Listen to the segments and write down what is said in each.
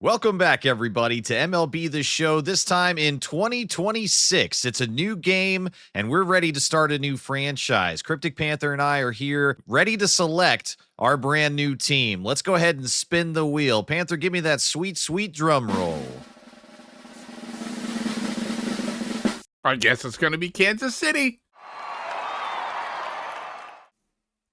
Welcome back, everybody, to MLB The Show, this time in 2026. It's a new game, and we're ready to start a new franchise. Cryptic Panther and I are here, ready to select our brand new team. Let's go ahead and spin the wheel. Panther, give me that sweet, sweet drum roll. I guess it's going to be Kansas City.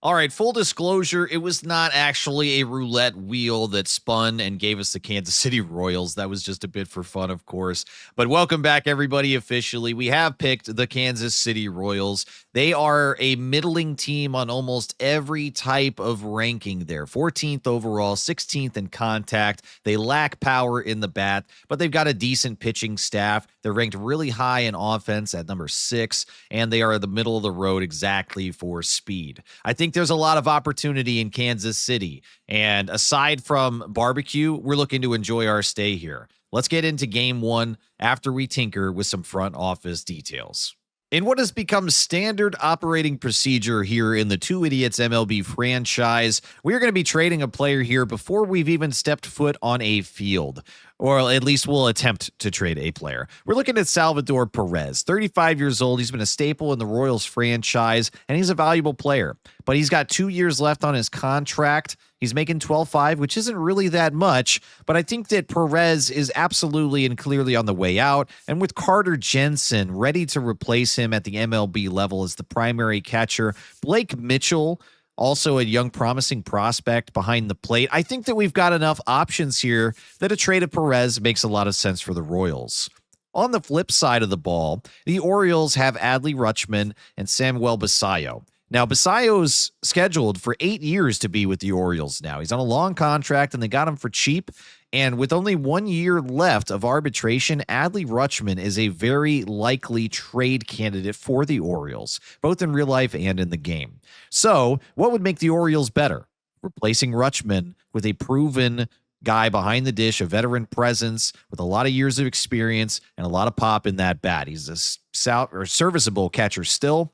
All right, full disclosure, it was not actually a roulette wheel that spun and gave us the Kansas City Royals. That was just a bit for fun, of course. But welcome back, everybody, officially. We have picked the Kansas City Royals. They are a middling team on almost every type of ranking there. 14th overall, 16th in contact. They lack power in the bat, but they've got a decent pitching staff. They're ranked really high in offense at number 6, and they are at the middle of the road exactly for speed. I think there's a lot of opportunity in Kansas City. And aside from barbecue, we're looking to enjoy our stay here. Let's get into game one after we tinker with some front office details. In what has become standard operating procedure here in the Two Idiots MLB franchise, we're going to be trading a player here before we've even stepped foot on a field. Or at least we'll attempt to trade a player. We're looking at Salvador Perez, 35 years old. He's been a staple in the Royals franchise, and he's a valuable player. But he's got 2 years left on his contract. He's making $12.5, which isn't really that much. But I think that Perez is absolutely and clearly on the way out. And with Carter Jensen ready to replace him at the MLB level as the primary catcher, Blake Mitchell, also a young, promising prospect behind the plate. I think that we've got enough options here that a trade of Perez makes a lot of sense for the Royals. On the flip side of the ball, the Orioles have Adley Rutschman and Samuel Basallo. Now, Basallo's scheduled for 8 years to be with the Orioles now. He's on a long contract, and they got him for cheap. And with only 1 year left of arbitration, Adley Rutschman is a very likely trade candidate for the Orioles, both in real life and in the game. So what would make the Orioles better? Replacing Rutschman with a proven guy behind the dish, a veteran presence with a lot of years of experience and a lot of pop in that bat. He's a serviceable catcher still.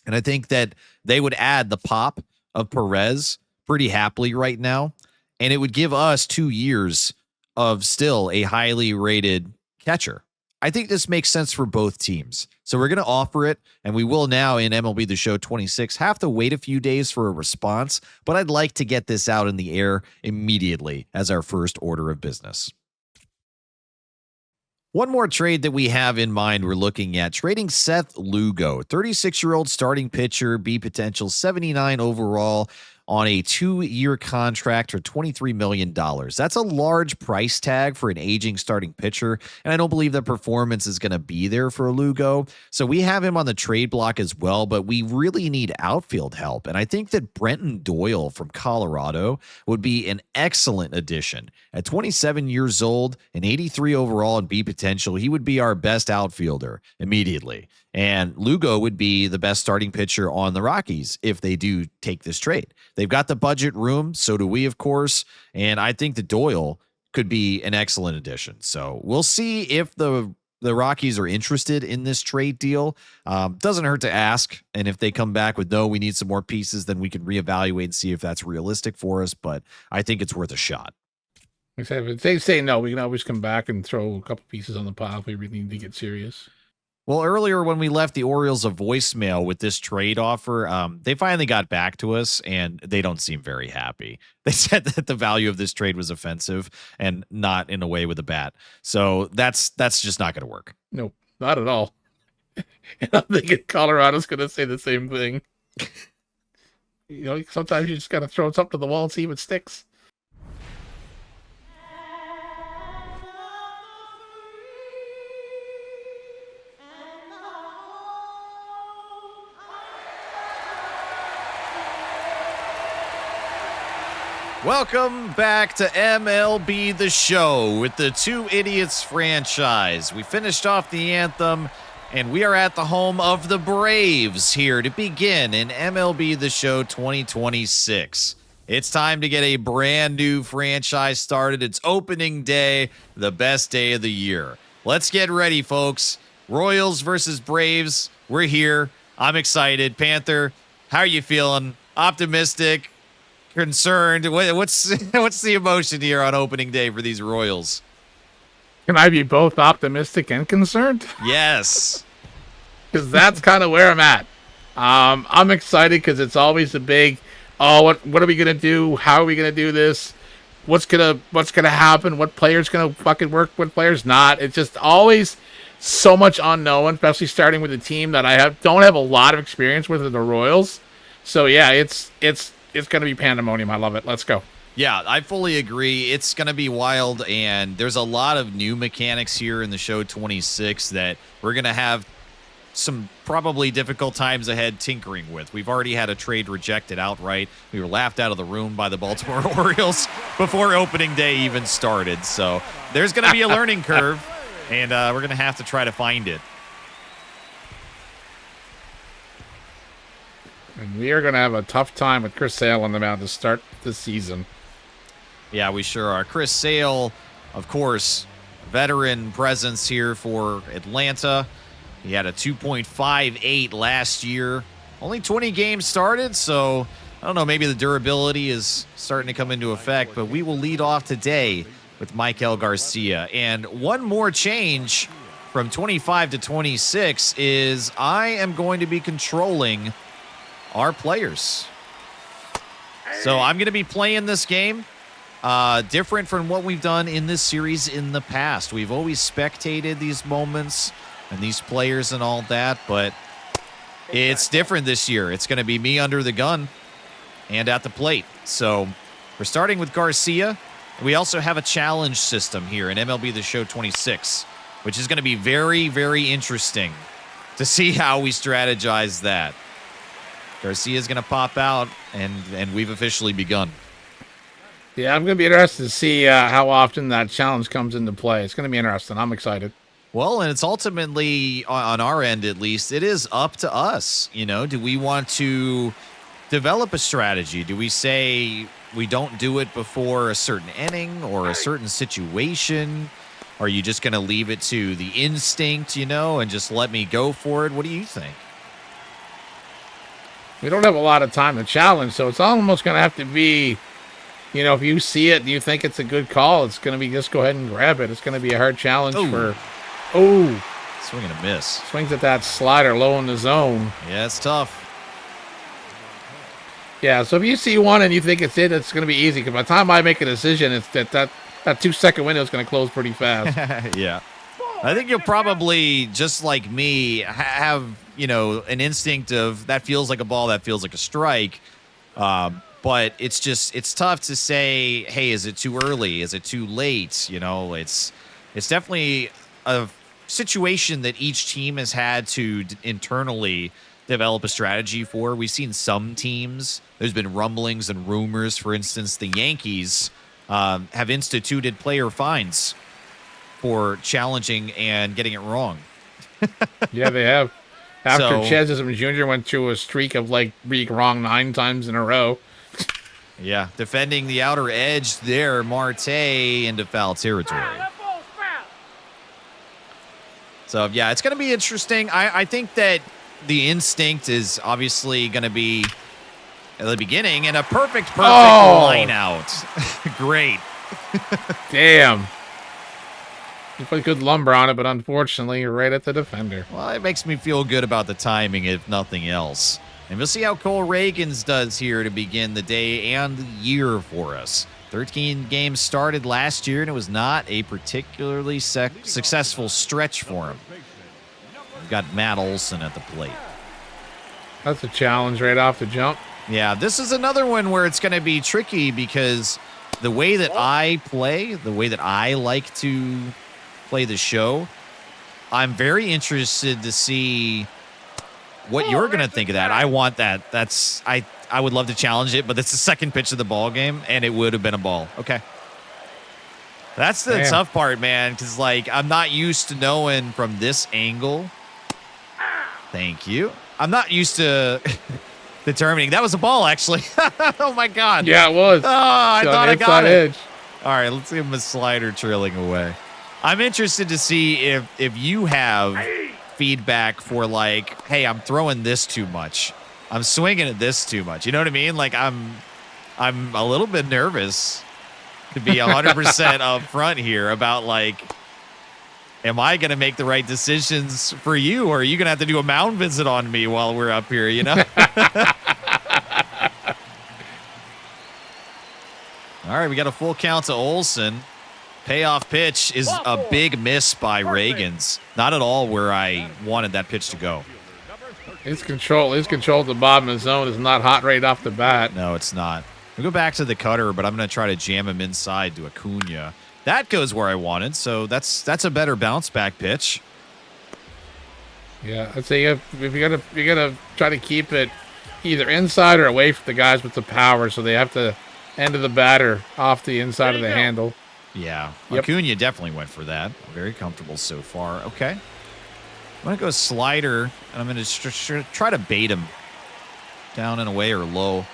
And I think that they would add the pop of Perez pretty happily right now. And it would give us 2 years of still a highly rated catcher. I think this makes sense for both teams. So we're going to offer it, and we will now in MLB The Show 26 have to wait a few days for a response, but I'd like to get this out in the air immediately as our first order of business. One more trade that we have in mind, we're looking at trading Seth Lugo, 36-year-old starting pitcher, B potential 79 overall, on a 2-year contract for $23 million. That's a large price tag for an aging starting pitcher, and I don't believe that performance is going to be there for Lugo. So we have him on the trade block as well, but we really need outfield help. And I think that Brenton Doyle from Colorado would be an excellent addition. At 27 years old, an 83 overall and B potential, he would be our best outfielder immediately. And Lugo would be the best starting pitcher on the Rockies if they do take this trade. They've got the budget room, so do we, of course. And I think that Doyle could be an excellent addition. So we'll see if the Rockies are interested in this trade deal. Doesn't hurt to ask. And if they come back with, no, we need some more pieces, then we can reevaluate and see if that's realistic for us. But I think it's worth a shot. If they say no, we can always come back and throw a couple pieces on the pile if we really need to get serious. Well, earlier when we left the Orioles a voicemail with this trade offer, they finally got back to us, and they don't seem very happy. They said that the value of this trade was offensive and not in a way with a bat. So that's just not going to work. No, not at all. And I'm thinking Colorado's going to say the same thing. You know, sometimes you just got to throw something to the wall and see if it sticks. Welcome back to MLB The Show with the Two Idiots franchise. We finished off the anthem, and we are at the home of the Braves here to begin in MLB The Show 2026. It's time to get a brand new franchise started. It's opening day, the best day of the year. Let's get ready, folks. Royals versus Braves. We're here. I'm excited. Panther, how are you feeling? Optimistic? concerned. What's what's the emotion here on opening day for these Royals? Can I be both optimistic and concerned? Yes. Because that's kind of where I'm at. I'm excited because it's always a big, oh, what are we gonna do? How are we gonna do this? What's gonna happen? What players gonna fucking work? What players not? It's just always so much unknown, especially starting with a team that don't have a lot of experience with in the Royals. So yeah, it's gonna be pandemonium. I love it. Let's go. Yeah, I fully agree. It's going to be wild, and there's a lot of new mechanics here in the show 26 that we're going to have some probably difficult times ahead tinkering with. We've already had a trade rejected outright. We were laughed out of the room by the Baltimore Orioles before opening day even started. So there's going to be a learning curve, and we're going to have to try to find it. And we are going to have a tough time with Chris Sale on the mound to start the season. Yeah, we sure are. Chris Sale, of course, veteran presence here for Atlanta. He had a 2.58 last year. Only 20 games started, so I don't know, maybe the durability is starting to come into effect, but we will lead off today with Michael Garcia. And one more change from 25 to 26 is I am going to be controlling our players. So I'm going to be playing this game. Different from what we've done in this series in the past. We've always spectated these moments and these players and all that, but it's different this year. It's going to be me under the gun and at the plate. So we're starting with Garcia. We also have a challenge system here in MLB The Show 26, which is going to be very, very interesting to see how we strategize that. Garcia is going to pop out, and we've officially begun. Yeah, I'm going to be interested to see how often that challenge comes into play. It's going to be interesting. I'm excited. Well, and it's ultimately, on our end at least, it is up to us. You know, do we want to develop a strategy? Do we say we don't do it before a certain inning or a certain situation? Are you just going to leave it to the instinct, and just let me go for it? What do you think? We don't have a lot of time to challenge, so it's almost going to have to be, if you see it and you think it's a good call, it's going to be just go ahead and grab it. It's going to be a hard challenge Swing and a miss. Swings at that slider low in the zone. Yeah, it's tough. Yeah, so if you see one and you think it's it, it's going to be easy. Because by the time I make a decision, it's that 2-second window is going to close pretty fast. Yeah. I think you'll probably, just like me, have, an instinct of that feels like a ball, that feels like a strike. But it's tough to say, hey, is it too early? Is it too late? It's definitely a situation that each team has had to internally develop a strategy for. We've seen some teams, there's been rumblings and rumors. For instance, the Yankees have instituted player fines for challenging and getting it wrong. Yeah, they have. After Chesism Jr. went through a streak of being wrong 9 times in a row. Yeah, defending the outer edge there, Marte into foul territory. So, yeah, it's going to be interesting. I think that the instinct is obviously going to be at the beginning and a perfect line out. Great. Damn. You put good lumber on it, but unfortunately, you're right at the defender. Well, it makes me feel good about the timing, if nothing else. And we'll see how Cole Reagans does here to begin the day and the year for us. 13 games started last year, and it was not a particularly successful stretch for him. We've got Matt Olson at the plate. That's a challenge right off the jump. Yeah, this is another one where it's going to be tricky because the way that I play, the way that I like to play the show, I'm very interested to see what you're going to think of that. I want that. I would love to challenge it, but it's the second pitch of the ball game, and it would have been a ball. Okay. That's the tough part, man, because, I'm not used to knowing from this angle. Thank you. I'm not used to determining. That was a ball, actually. Oh, my God. Yeah, it was. Oh, I thought I got it. Edge. All right, let's give him a slider trailing away. I'm interested to see if you have feedback for hey, I'm throwing this too much. I'm swinging at this too much. You know what I mean? I'm a little bit nervous to be 100% up front here about, like, am I going to make the right decisions for you, or are you going to have to do a mound visit on me while we're up here, you know? All right, we got a full count to Olsen. Payoff pitch is a big miss by Reagans. Not at all where I wanted that pitch to go. His control at the bottom of the zone is not hot right off the bat. No, it's not. We go back to the cutter, but I'm going to try to jam him inside to Acuna. That goes where I wanted, so that's a better bounce back pitch. Yeah, I'd say if you're gonna try to keep it either inside or away from the guys with the power, so they have to end of the batter off the inside of the handle. Yeah, Yep. Acuna definitely went for that. Very comfortable so far. Okay. I'm going to go slider, and I'm going to try to bait him down and away or low.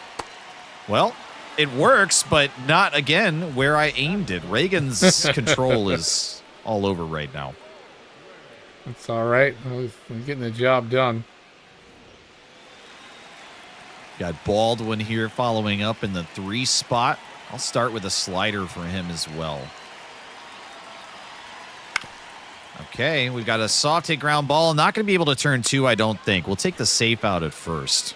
Well, it works, but not, again, where I aimed it. Reagan's control is all over right now. That's all right. We're getting the job done. Got Baldwin here following up in the 3 spot. I'll start with a slider for him as well. Okay, we've got a saute ground ball. Not going to be able to turn 2, I don't think. We'll take the safe out at first.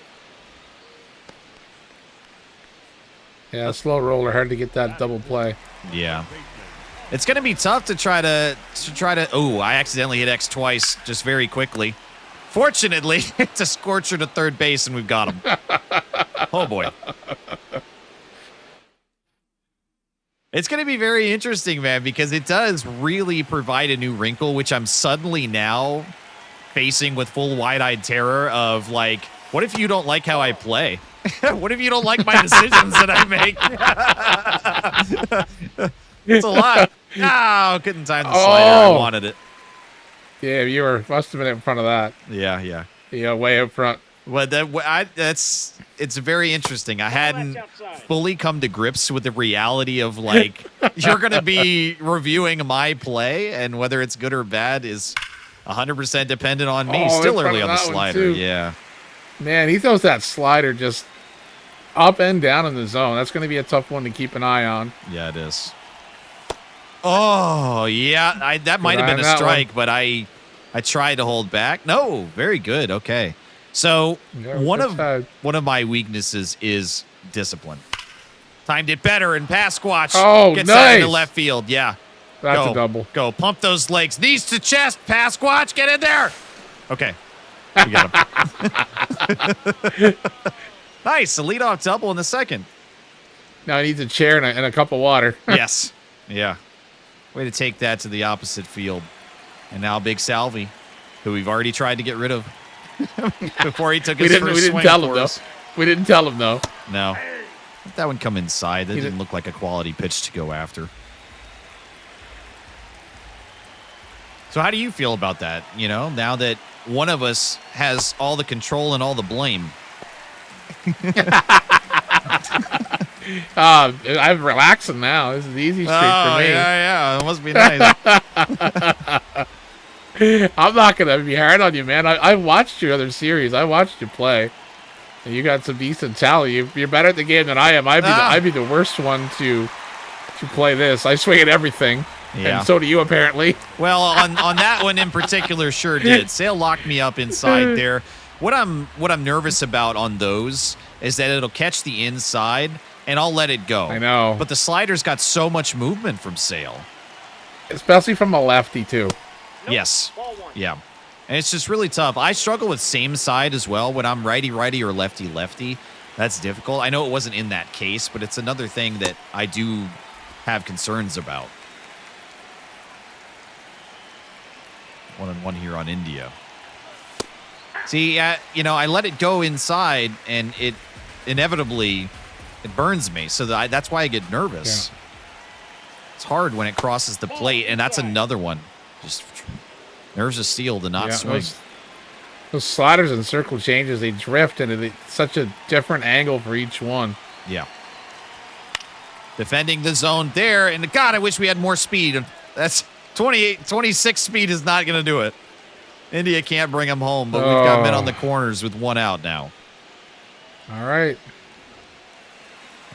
Yeah, slow roller, hard to get that double play. Yeah. It's going to be tough to try to oh, I accidentally hit X twice just very quickly. Fortunately, it's a scorcher to third base and we've got him. Oh boy. It's going to be very interesting, man, because it does really provide a new wrinkle, which I'm suddenly now facing with full wide-eyed terror of, like, what if you don't like how I play? What if you don't like my decisions that I make? It's a lot. Oh, couldn't time the slider. I wanted it. Yeah, you must have been in front of that. Yeah. Yeah, way up front. Well, it's very interesting. I hadn't fully come to grips with the reality of, like, you're going to be reviewing my play, and whether it's good or bad is 100% dependent on me. Still early on the slider, yeah. Man, he throws that slider just up and down in the zone. That's going to be a tough one to keep an eye on. Yeah, it is. Oh, yeah, that might have been a strike, but I tried to hold back. No, very good. Okay. So one of my weaknesses is discipline. Timed it better, and Pasquatch gets that into left field. Yeah. That's a double. Go. Pump those legs. Knees to chest. Pasquatch, get in there. Okay. We got him. Nice. A leadoff double in the second. Now he needs a chair and a cup of water. Yes. Yeah. Way to take that to the opposite field. And now Big Salvi, who we've already tried to get rid of before he took his first swing for us. We didn't tell him, though. No. Let that one come inside. That didn't look like a quality pitch to go after. So how do you feel about that, you know, now that one of us has all the control and all the blame? I'm relaxing now. This is the easy street for me. Yeah. It must be nice. I'm not going to be hard on you, man. I watched your other series. I watched you play. And you got some decent talent. You're better at the game than I am. I'd be the worst one to play this. I swing at everything. Yeah. And so do you, apparently. Well, on that one in particular, sure did. Sale locked me up inside there. What I'm nervous about on those is that it'll catch the inside, and I'll let it go. I know. But the slider's got so much movement from Sale. Especially from a lefty, too. Yes. Yeah. And it's just really tough. I struggle with same side as well. When I'm righty-righty or lefty-lefty, that's difficult. I know it wasn't in that case, but it's another thing that I do have concerns about. 1-1 here on India. See, you know, I let it go inside, and it inevitably burns me. So that's why I get nervous. Yeah. It's hard when it crosses the plate, and that's another one. Just nerves of steel to not swing. Those sliders and circle changes, they drift into such a different angle for each one. Yeah. Defending the zone there, and God, I wish we had more speed. That's 26 speed is not going to do it. India can't bring him home, but we've got men on the corners with one out now. All right.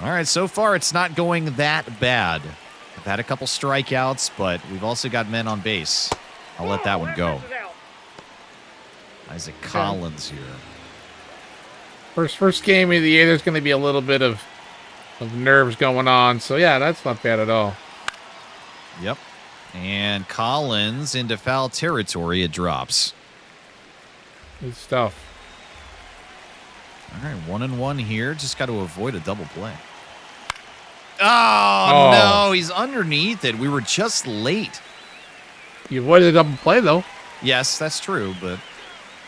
All right, so far it's not going that bad. I've had a couple strikeouts, but we've also got men on base. I'll let that one go. Isaac Collins here. First game of the year, there's going to be a little bit of nerves going on. So, yeah, that's not bad at all. Yep. And Collins into foul territory. It drops. Good stuff. All right, 1-1 here. Just got to avoid a double play. Oh, no. He's underneath it. We were just late. You avoided a double play, though. Yes, that's true, but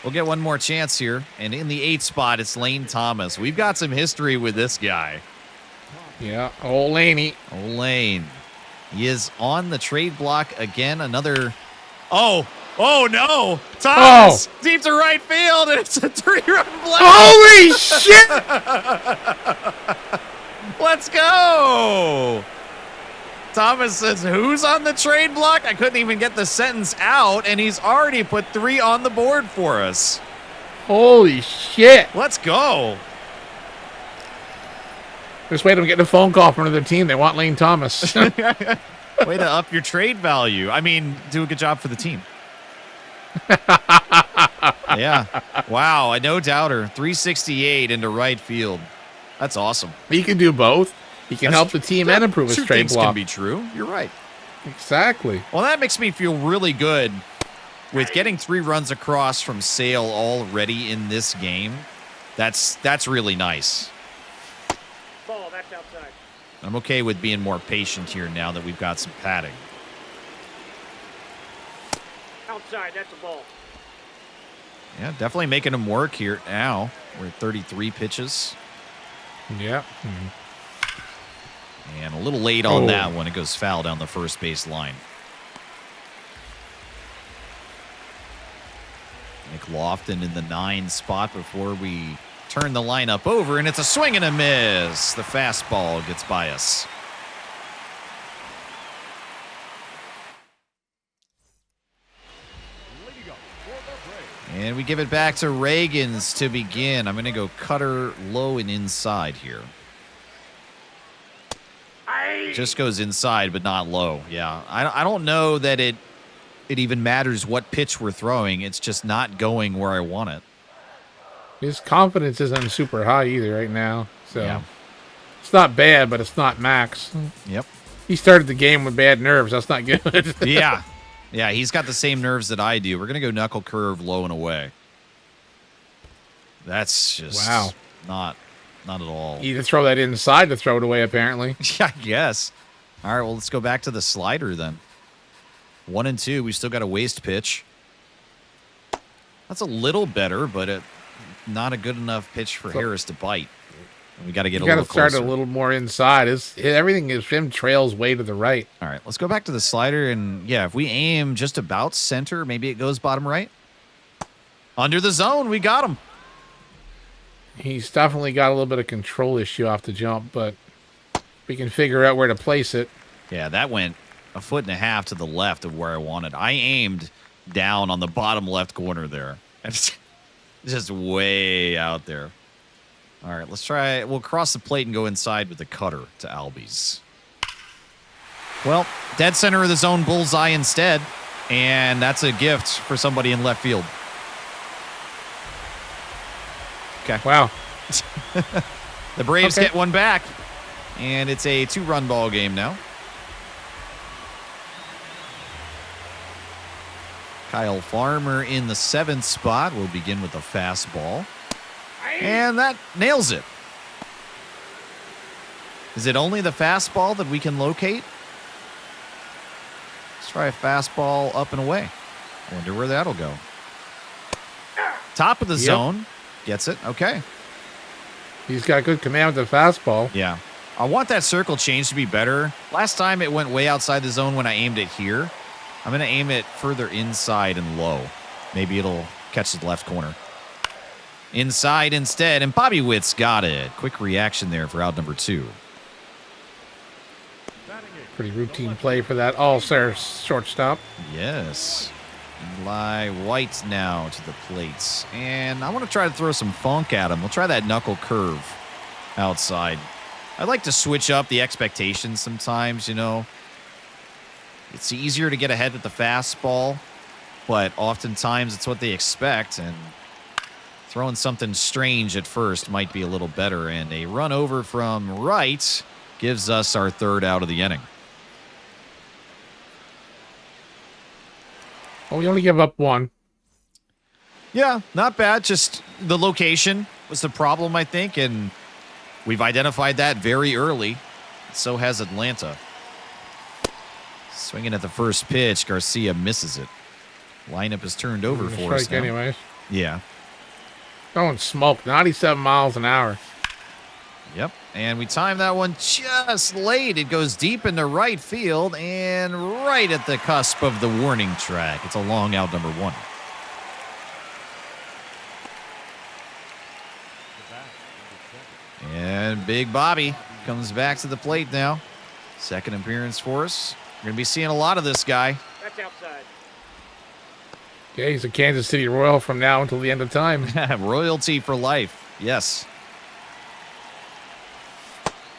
we'll get one more chance here. And in the 8th spot, it's Lane Thomas. We've got some history with this guy. Yeah, old Laney. Old Lane. He is on the trade block again. Another. Oh no. Thomas deep to right field, and it's a 3-run play. Holy shit! Let's go. Thomas says, who's on the trade block? I couldn't even get the sentence out, and he's already put 3 on the board for us. Holy shit. Let's go. Just wait, I'm getting a phone call from another team. They want Lane Thomas. Way to up your trade value. I mean, do a good job for the team. Yeah. Wow, no doubter. 368 into right field. That's awesome. He can do both. He can help the team and improve his trade block. Can be true. You're right. Exactly. Well, that makes me feel really good with getting 3 runs across from Sale already in this game. That's really nice. Ball, that's outside. I'm okay with being more patient here now that we've got some padding. Outside, that's a ball. Yeah, definitely making him work here now. We're at 33 pitches. Yeah. And a little late on that one. It goes foul down the first base line. Nick Lofton in the 9 spot before we turn the lineup over, and it's a swing and a miss. The fastball gets by us. And we give it back to Reagans to begin. I'm going to go cutter low and inside here. Just goes inside, but not low. Yeah, I don't know that it even matters what pitch we're throwing. It's just not going where I want it. His confidence isn't super high either right now. So yeah. It's not bad, but it's not max. Yep. He started the game with bad nerves. That's not good. Yeah. Yeah, he's got the same nerves that I do. We're going to go knuckle curve low and away. That's just not at all. Either throw that inside to throw it away, apparently. Yeah, I guess. All right, well, let's go back to the slider then. 1-2. We still got a waste pitch. That's a little better, but not a good enough pitch for Harris to bite. We got to get a little closer. Got to start a little more inside. Everything is him trails way to the right. All right, let's go back to the slider. And, yeah, if we aim just about center, maybe it goes bottom right. Under the zone, we got him. He's definitely got a little bit of control issue off the jump, but we can figure out where to place it. Yeah, that went 1.5 feet to the left of where I wanted. I aimed down on the bottom left corner there. It's just way out there. All right, let's try. We'll cross the plate and go inside with the cutter to Albies. Well, dead center of the zone bullseye instead, and that's a gift for somebody in left field. Okay. Wow. The Braves get one back, and it's a 2-run ball game now. Kyle Farmer in the 7th spot will begin with a fastball. And that nails it. Is it only the fastball that we can locate? Let's try a fastball up and away. I wonder where that'll go. Top of the zone. Gets it. Okay. He's got good command with the fastball. Yeah. I want that circle change to be better. Last time it went way outside the zone when I aimed it here. I'm going to aim it further inside and low. Maybe it'll catch the left corner. Inside instead, and Bobby Witt's got it. Quick reaction there for out number 2. Pretty routine play for that all-star shortstop. Yes. Eli White now to the plates. And I want to try to throw some funk at him. We'll try that knuckle curve outside. I like to switch up the expectations sometimes, you know. It's easier to get ahead with the fastball, but oftentimes it's what they expect, and throwing something strange at first might be a little better. And a run over from right gives us our third out of the inning. Well, we only give up one. Yeah, not bad. Just the location was the problem, I think, and we've identified that very early. So has Atlanta. Swinging at the first pitch, Garcia misses it. Lineup is turned over for us now. Anyways. Yeah. Going smoke, 97 miles an hour. Yep, and we timed that one just late. It goes deep into right field and right at the cusp of the warning track. It's a long out, number 1. And Big Bobby comes back to the plate now. Second appearance for us. We're going to be seeing a lot of this guy. That's outside. Yeah, he's a Kansas City Royal from now until the end of time. Royalty for life. Yes.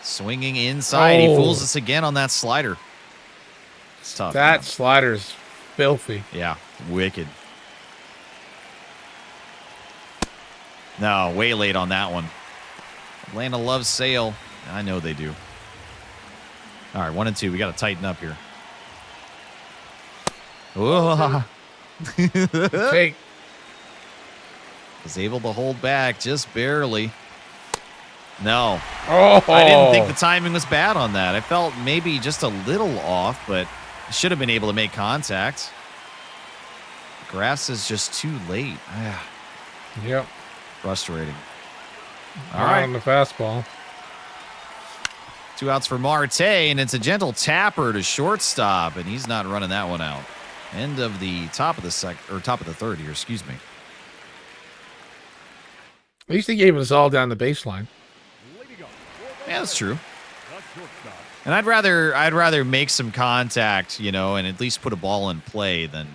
Swinging inside. He fools us again on that slider. It's tough. That slider's filthy. Yeah, wicked. No, way late on that one. Atlanta loves Sale. I know they do. All right, 1 and 2. We got to tighten up here. Whoa. Take. Was able to hold back just barely. No. Oh. I didn't think the timing was bad on that. I felt maybe just a little off, but should have been able to make contact. Grass is just too late. Yep. Frustrating. All Right right. on the fastball. 2 outs for Marte, and it's a gentle tapper to shortstop, and he's not running that one out. End of the top of the third here, excuse me. At least they gave us all down the baseline. Yeah, that's true. And I'd rather make some contact, you know, and at least put a ball in play than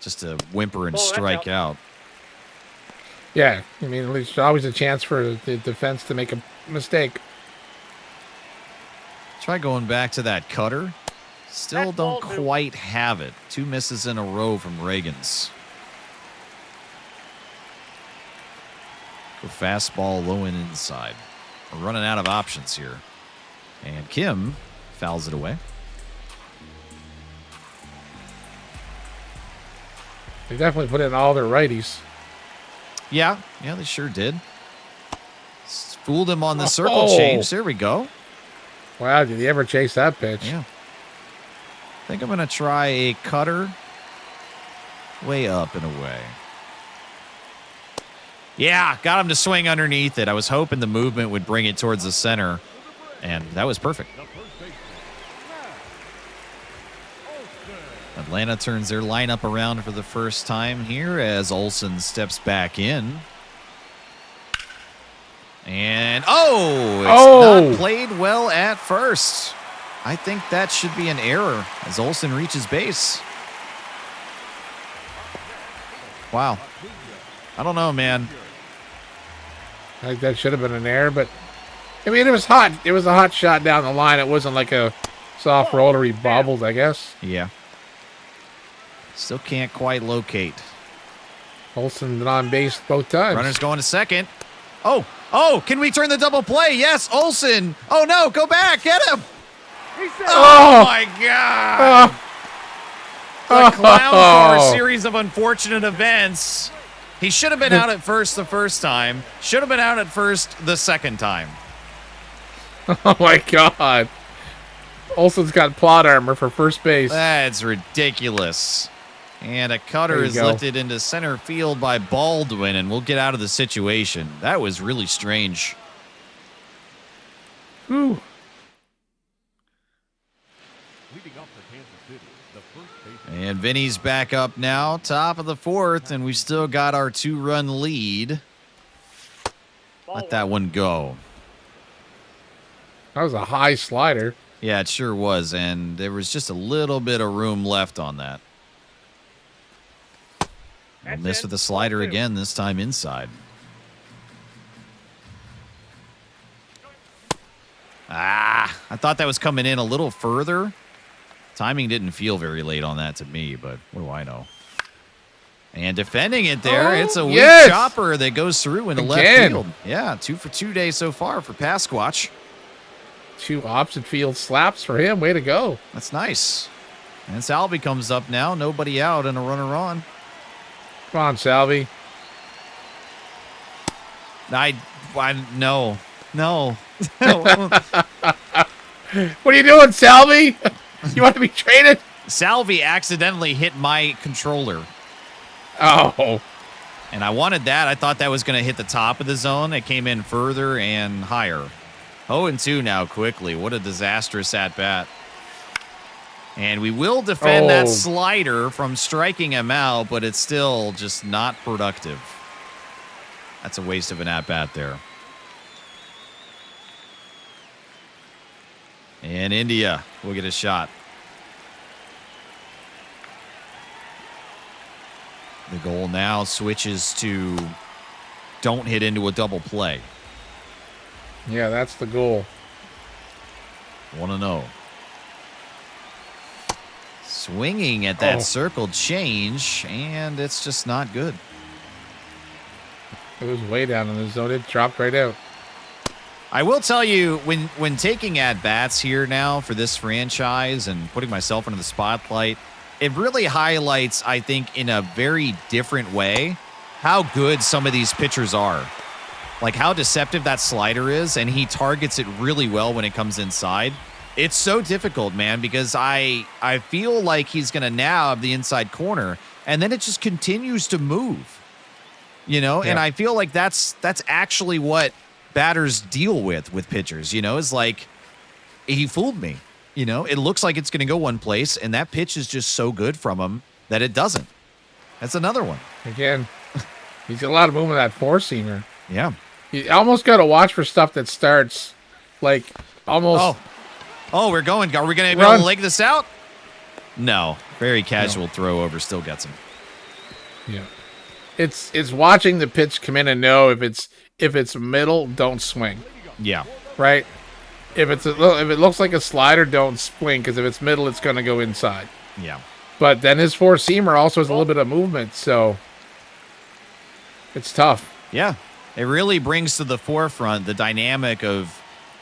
just to whimper and strike out. Yeah, I mean, at least always a chance for the defense to make a mistake. Try going back to that cutter. Still don't quite have it. 2 misses in a row from Reagans. Go fastball low and inside. We're running out of options here. And Kim fouls it away. They definitely put in all their righties. Yeah, they sure did. Fooled him on the circle change. There we go. Wow, did he ever chase that pitch? Yeah. I think I'm going to try a cutter way up and away. Yeah, got him to swing underneath it. I was hoping the movement would bring it towards the center, and that was perfect. Atlanta turns their lineup around for the first time here as Olsen steps back in. And, it's not played well at first. I think that should be an error as Olsen reaches base. Wow. I don't know, man. I think that should have been an error, but I mean, it was hot. It was a hot shot down the line. It wasn't like a soft roller he bobbled, I guess. Yeah. Still can't quite locate. Olsen on base both times. Runner's going to second. Oh, can we turn the double play? Yes, Olsen. Oh, no, go back. Get him. Oh, my God. The clown car series of unfortunate events. He should have been out at first the first time. Should have been out at first the second time. Oh, my God. Olsen's got plot armor for first base. That's ridiculous. And a cutter is go. lifted into center field by Baldwin, and we'll get out of the situation. That was really strange. Whew. And Vinny's back up now, top of the fourth, and we've still got our 2-run lead. Let that one go. That was a high slider. Yeah, it sure was, and there was just a little bit of room left on that. We'll miss with the slider again, this time inside. I thought that was coming in a little further. Timing didn't feel very late on that to me, but what do I know? And defending it there, it's a weak chopper that goes through into left field. Yeah, 2 for 2 days so far for Pasquatch. 2 opposite field slaps for him. Way to go. That's nice. And Salvi comes up now. Nobody out and a runner on. Come on, Salvi. No. What are you doing, Salvi? You want to be traded? Salvi accidentally hit my controller. Oh. And I wanted that. I thought that was going to hit the top of the zone. It came in further and higher. 0-2 now quickly. What a disastrous at-bat. And we will defend that slider from striking him out, but it's still just not productive. That's a waste of an at-bat there. And India will get a shot. The goal now switches to don't hit into a double play. Yeah, that's the goal. 1-0. Swinging at that circled change, and it's just not good. It was way down in the zone. It dropped right out. I will tell you, when taking at-bats here now for this franchise and putting myself into the spotlight, it really highlights, I think, in a very different way, how good some of these pitchers are. Like how deceptive that slider is, and he targets it really well when it comes inside. It's so difficult, man, because I feel like he's going to nab the inside corner, and then it just continues to move. You know, and I feel like that's actually what batters deal with pitchers, you know, is like, he fooled me. You know, it looks like it's going to go one place, and that pitch is just so good from him that it doesn't. That's another one. Again, he's got a lot of movement, that four-seamer. Yeah. You almost got to watch for stuff that starts, like, almost... Oh, we're going. Are we going to be able to leg this out? No. Very casual throw over still gets him. Yeah. It's watching the pitch come in and know if it's middle, don't swing. Yeah. Right? If it looks like a slider, don't swing, because if it's middle, it's going to go inside. Yeah. But then his four-seamer also has a little bit of movement, so it's tough. Yeah. It really brings to the forefront the dynamic of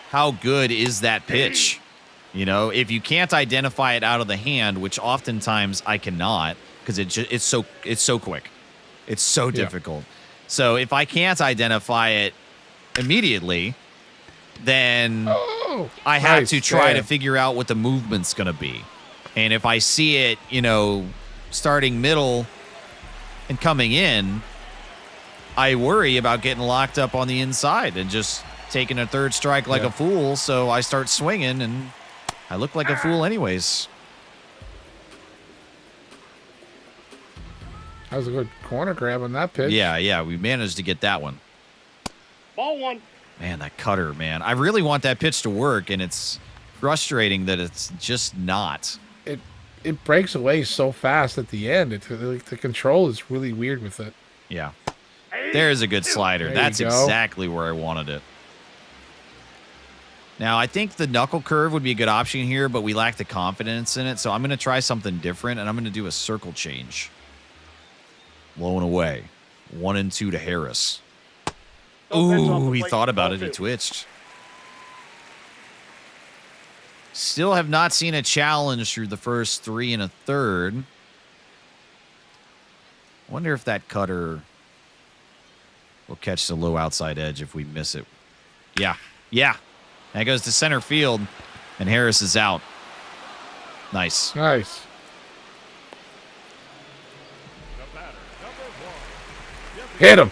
how good is that pitch. You know, if you can't identify it out of the hand, which oftentimes I cannot, because it's so quick. It's so difficult. So if I can't identify it immediately, then I have to try to figure out what the movement's going to be. And if I see it, you know, starting middle and coming in, I worry about getting locked up on the inside and just taking a third strike like a fool. So I start swinging, and I look like a fool anyways. That was a good corner grab on that pitch. Yeah, we managed to get that one. Ball one. Man, that cutter, man. I really want that pitch to work, and it's frustrating that it's just not. It breaks away so fast at the end. The control is really weird with it. Yeah. There's a good slider. That's exactly where I wanted it. Now, I think the knuckle curve would be a good option here, but we lack the confidence in it, so I'm going to try something different, and I'm going to do a circle change. Low and away. 1-2 to Harris. Ooh, he thought about it. He twitched. Still have not seen a challenge through the first 3 1/3. Wonder if that cutter will catch the low outside edge if we miss it. Yeah. That goes to center field, and Harris is out. Nice. Hit him.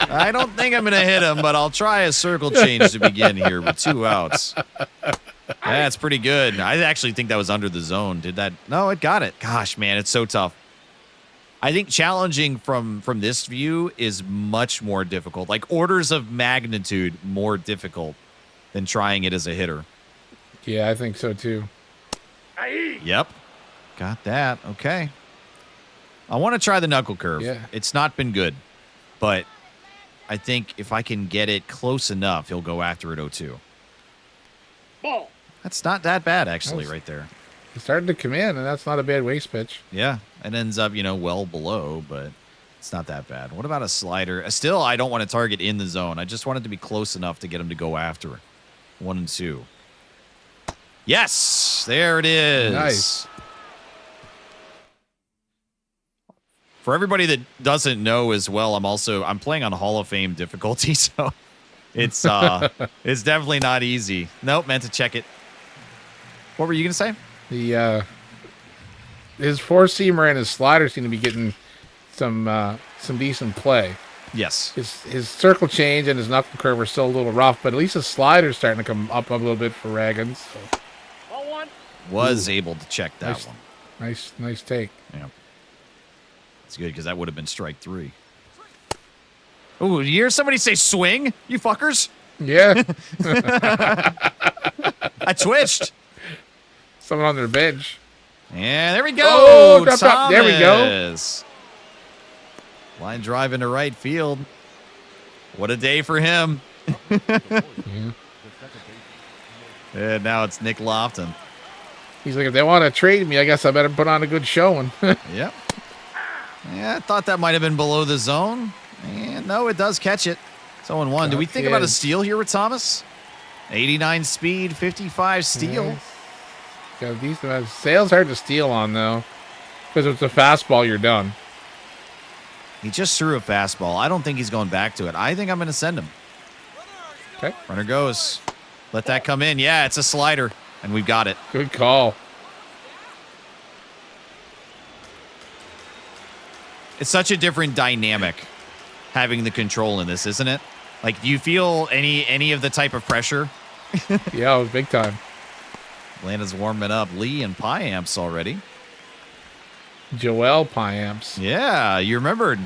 I don't think I'm going to hit him, but I'll try a circle change to begin here with 2 outs. That's pretty good. I actually think that was under the zone. Did that? No, it got it. Gosh, man, it's so tough. I think challenging from this view is much more difficult, like orders of magnitude more difficult than trying it as a hitter. Yeah, I think so too. Yep. Got that. Okay. I want to try the knuckle curve. Yeah. It's not been good, but I think if I can get it close enough, he'll go after it 0-2. Ball. That's not that bad, actually, right there. It started to come in, and that's not a bad waste pitch. Yeah, it ends up, well below, but it's not that bad. What about a slider? Still, I don't want to target in the zone. I just want it to be close enough to get him to go after it. 1-2. Yes, there it is. Nice. For everybody that doesn't know as well, I'm playing on Hall of Fame difficulty, so it's it's definitely not easy. Nope, meant to check it. What were you gonna say? His four-seamer and his slider seem to be getting some decent play. Yes. His circle change and his knuckle curve are still a little rough, but at least his slider's starting to come up a little bit for Ragans. So. Ball 1. Was able to check that one. Nice take. Yeah. It's good because that would have been strike 3. Oh, you hear somebody say swing? You fuckers. Yeah. I twitched. Someone on their bench. And there we go. Oh, drop. There we go. Line drive into right field. What a day for him. Yeah. And now it's Nick Lofton. He's like, if they want to trade me, I guess I better put on a good showing. Yep. Yeah, I thought that might have been below the zone. And no, it does catch it. It's 0-1. Do we think about a steal here with Thomas? 89 speed, 55 steal. Nice. Got a decent. Sale's hard to steal on, though. Because if it's a fastball, you're done. He just threw a fastball. I don't think he's going back to it. I think I'm going to send him. Okay. Runner goes. Let that come in. Yeah, it's a slider. And we've got it. Good call. It's such a different dynamic having the control in this, isn't it? Like, do you feel any of the type of pressure? Yeah, it was big time. Atlanta's warming up. Lee and Piamps already. Joel Piamps. Yeah, you remembered.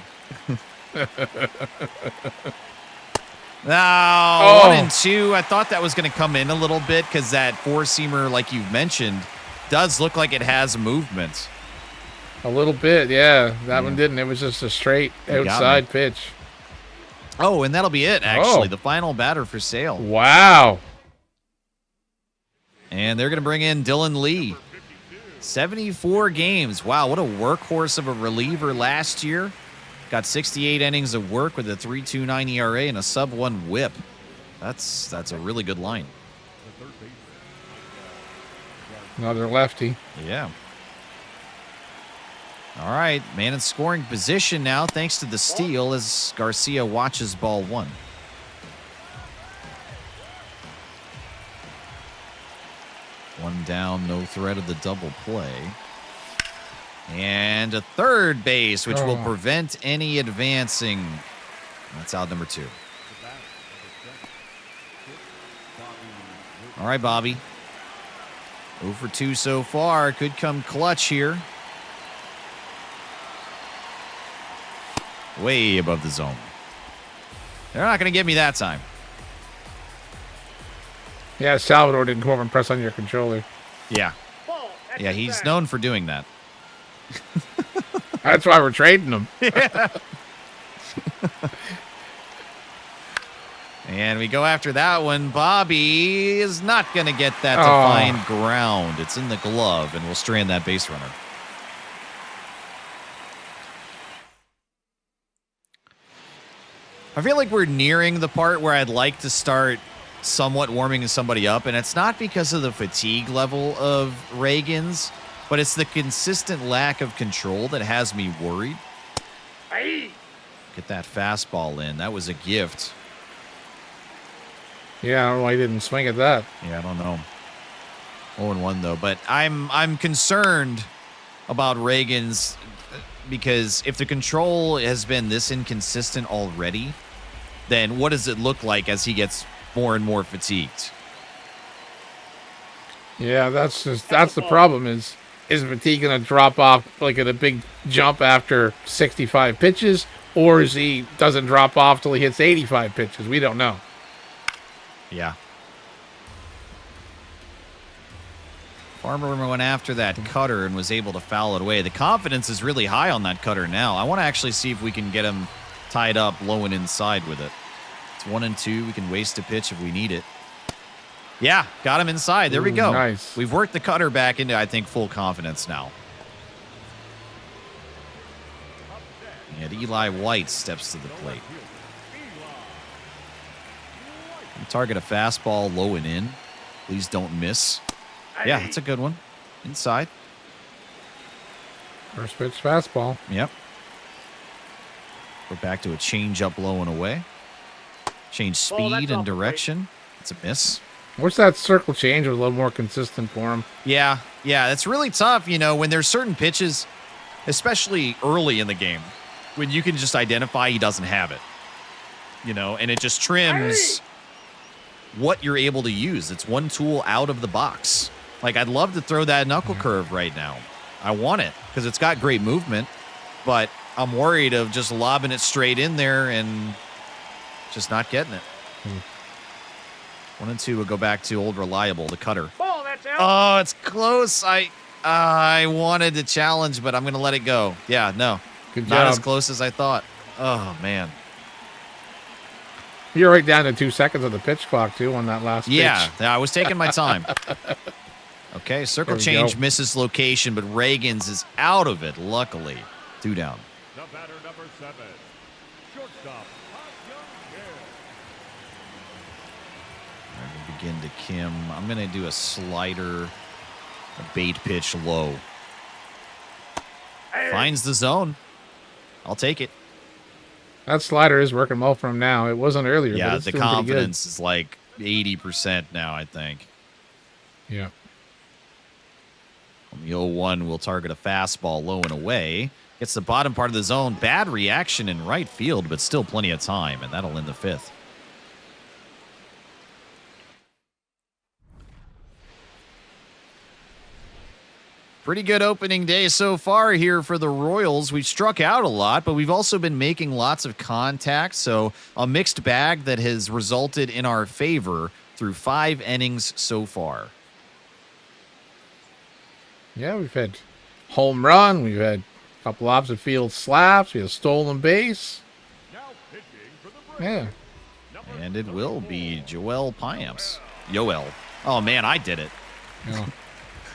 Now, 1-2. I thought that was going to come in a little bit because that four-seamer, like you mentioned, does look like it has movement. A little bit, yeah. That one didn't. It was just a straight outside pitch. Oh, and that'll be it, actually. The final batter for Sale. Wow. And they're going to bring in Dylan Lee. 74 games. Wow, what a workhorse of a reliever last year. Got 68 innings of work with a 3.29 ERA and a sub-1 whip. That's a really good line. Another lefty. Yeah. All right, man in scoring position now thanks to the steal as Garcia watches ball 1. One down, no threat of the double play. And a third base, which will prevent any advancing. That's out number 2. All right, Bobby. 0 for 2 so far. Could come clutch here. Way above the zone. They're not going to get me that time. Yeah, Salvador didn't come over and press on your controller. Yeah. Yeah, he's known for doing that. That's why we're trading him. Yeah. And we go after that one. Bobby is not going to get that to find ground. It's in the glove, and we'll strand that base runner. I feel like we're nearing the part where I'd like to start somewhat warming somebody up, and it's not because of the fatigue level of Reagan's, but it's the consistent lack of control that has me worried. Get that fastball in. That was a gift. Yeah, I don't know why he didn't swing at that. Yeah, I don't know. 0-1 though, but I'm concerned about Reagan's because if the control has been this inconsistent already, then what does it look like as he gets more and more fatigued? Yeah, that's the problem is fatigue going to drop off like at a big jump after 65 pitches, or is he doesn't drop off till he hits 85 pitches? We don't know. Yeah. Farmer went after that cutter and was able to foul it away. The confidence is really high on that cutter now. I want to actually see if we can get him tied up low and inside with it. It's 1-2. We can waste a pitch if we need it. Yeah, got him inside. There we go. Nice. We've worked the cutter back into, I think, full confidence now. And Eli White steps to the plate. We target a fastball low and in. Please don't miss. Yeah, that's a good one. Inside. First pitch fastball. Yep. We're back to a change up low and away. Change speed and direction. It's a miss. Wish that circle change was a little more consistent for him. Yeah, it's really tough, when there's certain pitches, especially early in the game, when you can just identify he doesn't have it. And it just trims what you're able to use. It's one tool out of the box. Like, I'd love to throw that knuckle curve right now. I want it because it's got great movement, but I'm worried of just lobbing it straight in there and just not getting it. 1-2 will go back to old reliable, the cutter. Ball, that's out. Oh, it's close. I wanted to challenge, but I'm going to let it go. Yeah, no. Good Not job. as close as I thought. Oh, man. You're right down to 2 seconds of the pitch clock, too, on that last pitch. Yeah, I was taking my time. Okay, circle There we change go. misses location, but Reagans is out of it, luckily. 2 down. The batter, number 7. Shortstop. I'm going to begin to Kim. I'm going to do a slider, a bait pitch low. Finds the zone. I'll take it. That slider is working well for him now. It wasn't earlier, Yeah, but it's the doing pretty good. confidence is like 80% now, I think. Yeah. On the 0-1, we'll target a fastball low and away. Gets the bottom part of the zone. Bad reaction in right field, but still plenty of time, and that'll end the 5th. Pretty good opening day so far here for the Royals. We've struck out a lot, but we've also been making lots of contact, so a mixed bag that has resulted in our favor through 5 innings so far. Yeah, we've had home run. We've had a couple opposite field slaps. We had a stolen base. Now pitching for the Braves. Yeah. And it will be Joel Piamps. Yoel. Oh, man, I did it. Yeah.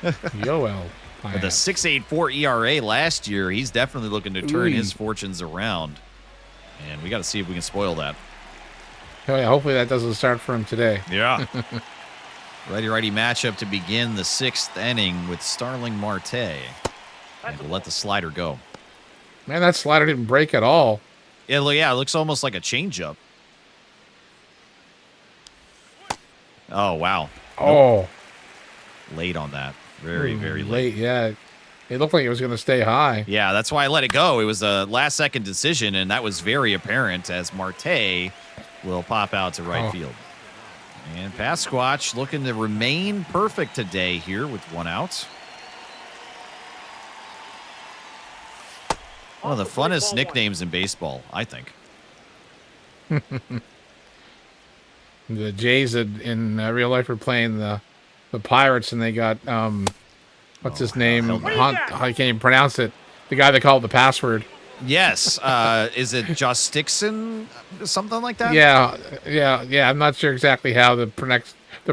Yoel. With a 6.84 ERA last year, he's definitely looking to turn Ooh. his fortunes around. And we got to see if we can spoil that. Oh, yeah, hopefully that doesn't start for him today. Yeah. Righty-righty matchup to begin the 6th inning with Starling Marte. And we'll let the slider go. Man, that slider didn't break at all. It looks almost like a changeup. Oh, wow. Oh. Late on that. Very, very late. Yeah. It looked like it was going to stay high. Yeah, that's why I let it go. It was a last-second decision, and that was very apparent as Marte will pop out to right field. And Pasquatch looking to remain perfect today here with 1 out. One of the funnest nicknames in baseball, I think. The Jays in real life are playing the Pirates, and they got what's his name? I can't even pronounce it. The guy they called the password. Yes. Is it Josh Dixon? Something like that? Yeah. I'm not sure exactly how the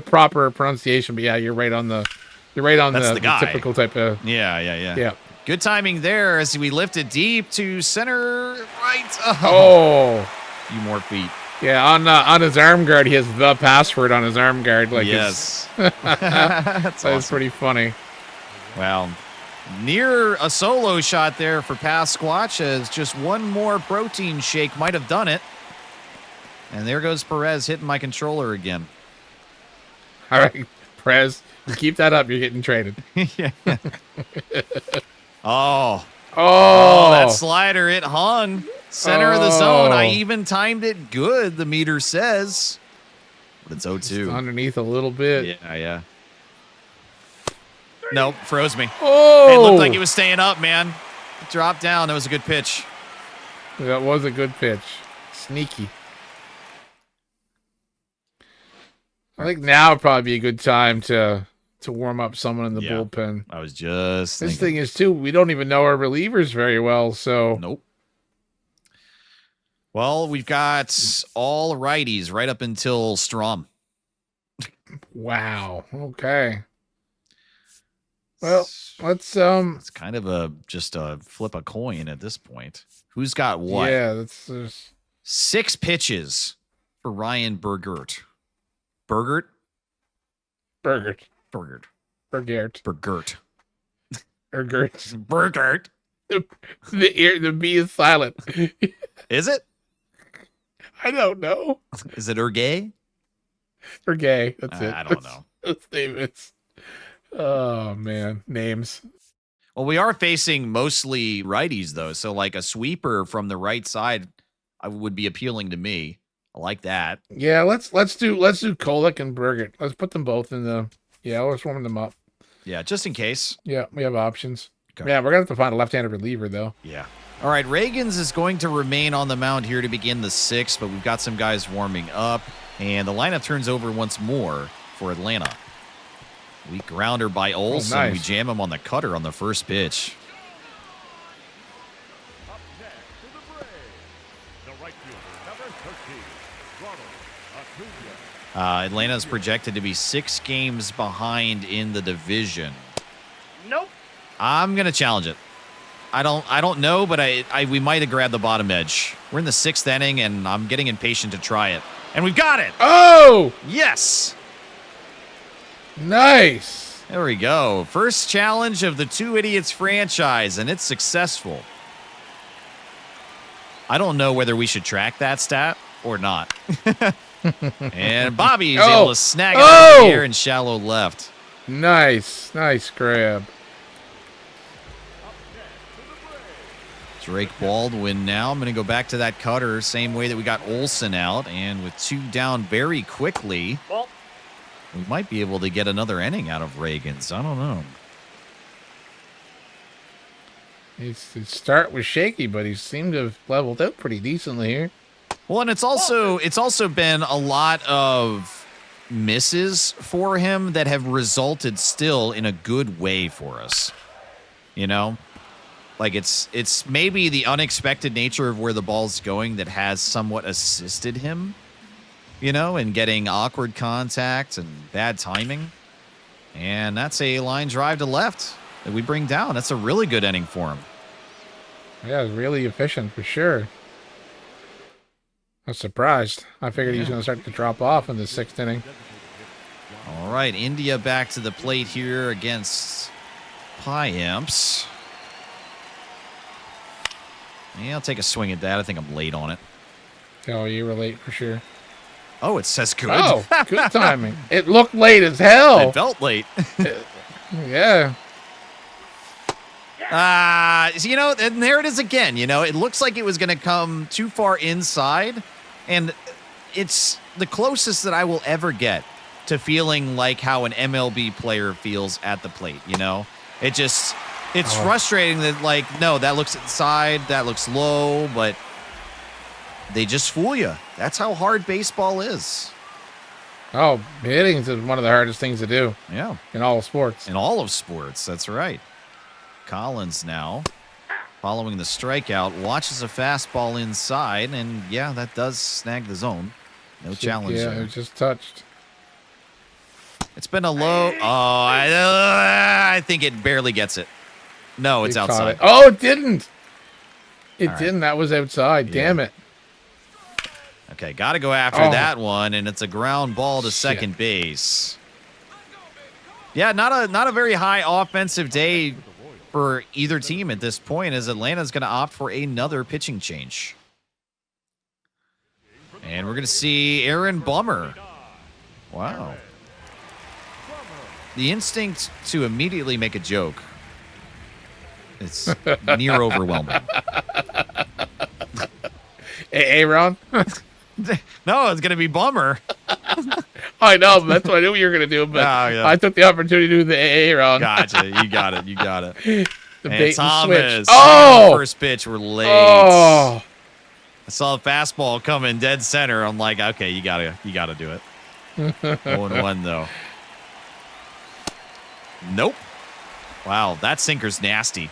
proper pronunciation, but yeah, you're right on the That's the guy. typical type of Yeah. Good timing there as we lift it deep to center right. Oh. A few more feet. Yeah, on his arm guard, he has the password on his arm guard. Like Yes. That's That's pretty funny. Wow. Near a solo shot there for Pasquatch as just one more protein shake might have done it. And there goes Perez hitting my controller again. All right, Perez, you keep that up. You're getting traded. Yeah. Oh, Oh, that slider, it hung center of the zone. I even timed it good, the meter says. But it's 0-2. Underneath a little bit. Yeah. Nope, froze me. Oh, It looked like it was staying up, man. It dropped down. That was a good pitch. That was a good pitch. Sneaky. I think now would probably be a good time to warm up someone in the bullpen. I was just This thinking. thing is too. We don't even know our relievers very well, so Nope. Well, we've got all righties right up until Strom. Wow. Okay. Well, let's It's kind of just a flip a coin at this point. Who's got what? Yeah, that's 6 pitches for Ryan Bergert. Bergert? Burgert. Bergert. Burgert. Bergert. Burgert. Bergert. The B is silent. Is it? I don't know. Is it Ergay? Burgay. That's it. I don't know. That's name is. Oh man, names. Well, we are facing mostly righties though, so like a sweeper from the right side would be appealing to me. I like that. Yeah, let's do Kolek and Burgert. Let's put them both in the. Yeah, let's warm them up. Yeah, just in case. Yeah, we have options. Okay. Yeah, we're gonna have to find a left-handed reliever though. Yeah. All right, Reagans is going to remain on the mound here to begin the 6th, but we've got some guys warming up, and the lineup turns over once more for Atlanta. Weak grounder by Olsen. Nice. We jam him on the cutter on the first pitch. Up next to the Braves, the right fielder, number 13, Ronald Acuna. Atlanta is projected to be 6 games behind in the division. Nope. I'm gonna challenge it. I don't know, but we might have grabbed the bottom edge. We're in the 6th inning, and I'm getting impatient to try it. And we've got it. Oh, Yes. nice. There we go. First challenge of the Two Idiots franchise, and it's successful. I don't know whether we should track that stat or not. And Bobby is able to snag it out of the air in shallow left. Nice grab. Drake Baldwin now. I'm going to go back to that cutter, same way that we got Olsen out. And with 2 down very quickly, we might be able to get another inning out of Reagans. I don't know. His start was shaky, but he seemed to have leveled out pretty decently here. Well, and it's also been a lot of misses for him that have resulted still in a good way for us. You know? Like it's maybe the unexpected nature of where the ball's going that has somewhat assisted him, you know, in getting awkward contact and bad timing. And that's a line drive to left that we bring down. That's a really good inning for him. Yeah, really efficient for sure. I was surprised. I figured he was going to start to drop off in the 6th inning. All right, India back to the plate here against Piamps. Yeah, I'll take a swing at that. I think I'm late on it. Oh, you were late for sure. Oh, it says good. Oh, good timing. It looked late as hell. It felt late. Yeah. You know, and there it is again. You know, it looks like it was going to come too far inside, and it's the closest that I will ever get to feeling like how an MLB player feels at the plate. You know, it's frustrating that, like, no, that looks inside, that looks low, but they just fool you. That's how hard baseball is. Oh, hitting is one of the hardest things to do. Yeah. In all of sports. In all of sports, that's right. Collins now, following the strikeout, watches a fastball inside, and yeah, that does snag the zone. No challenge Yeah, there. it was just touched. It's been a low. Oh, I think it barely gets it. No, it's He caught outside. it. Oh, it didn't. It All right. didn't. That was outside. Yeah. Damn it. Okay, got to go after that one, and it's a ground ball to second base. Yeah, not a very high offensive day for either team at this point, as Atlanta's going to opt for another pitching change. And we're going to see Aaron Bummer. Wow. The instinct to immediately make a joke. It's near overwhelming. Aaron? No, it's going to be Bummer. I know, but that's what I knew you were going to do, but yeah. I took the opportunity to do the Aaron. Gotcha. You got it. The And bait Thomas. and switch. Oh! First pitch, we're late. Oh! I saw a fastball coming dead center. I'm like, okay, you gotta do it. 0-1 though. Nope. Wow, that sinker's nasty.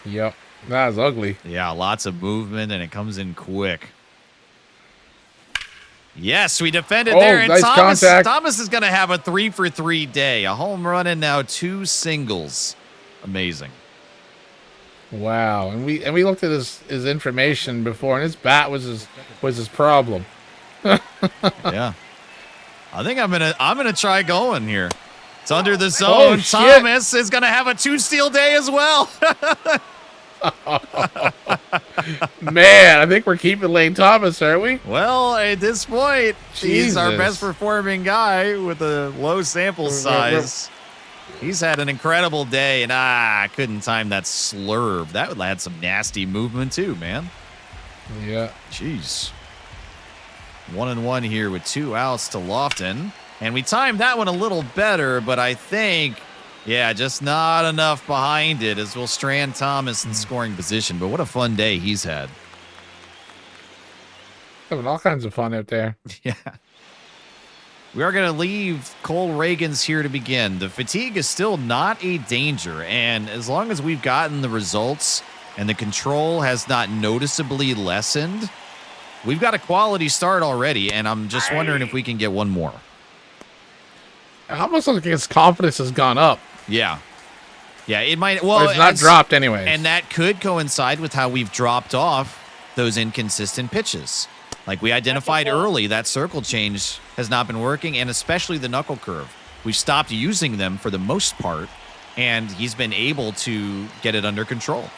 Yep. That was ugly. Yeah, lots of movement, and it comes in quick. Yes, we defended Oh, there, and nice contact. Thomas is going to have a 3-for-3 day. A home run and now 2 singles. Amazing. Wow. And we looked at his information before, and his bat was his problem. Yeah. I think I'm gonna try going here. It's under the zone. Oh, shit. Thomas is gonna have a 2-steal day as well. Man, I think we're keeping Lane Thomas, aren't we? Well, at this point, he's our Jesus. best performing guy with a low sample size. He's had an incredible day, and I couldn't time that slurve. That would add some nasty movement too, man. Yeah. Jeez. 1-1 here with 2 outs to Lofton. And we timed that one a little better, but I think, yeah, just not enough behind it as we'll strand Thomas in scoring position. But what a fun day he's had. Having all kinds of fun out there. Yeah. We are going to leave Cole Reagans here to begin. The fatigue is still not a danger, and as long as we've gotten the results and the control has not noticeably lessened, we've got a quality start already, and I'm just wondering if we can get one more. I almost like his confidence has gone up. Yeah. Yeah, it might. Well, it's not dropped anyway. And that could coincide with how we've dropped off those inconsistent pitches. Like we identified early, that circle change has not been working, and especially the knuckle curve. We've stopped using them for the most part, and he's been able to get it under control.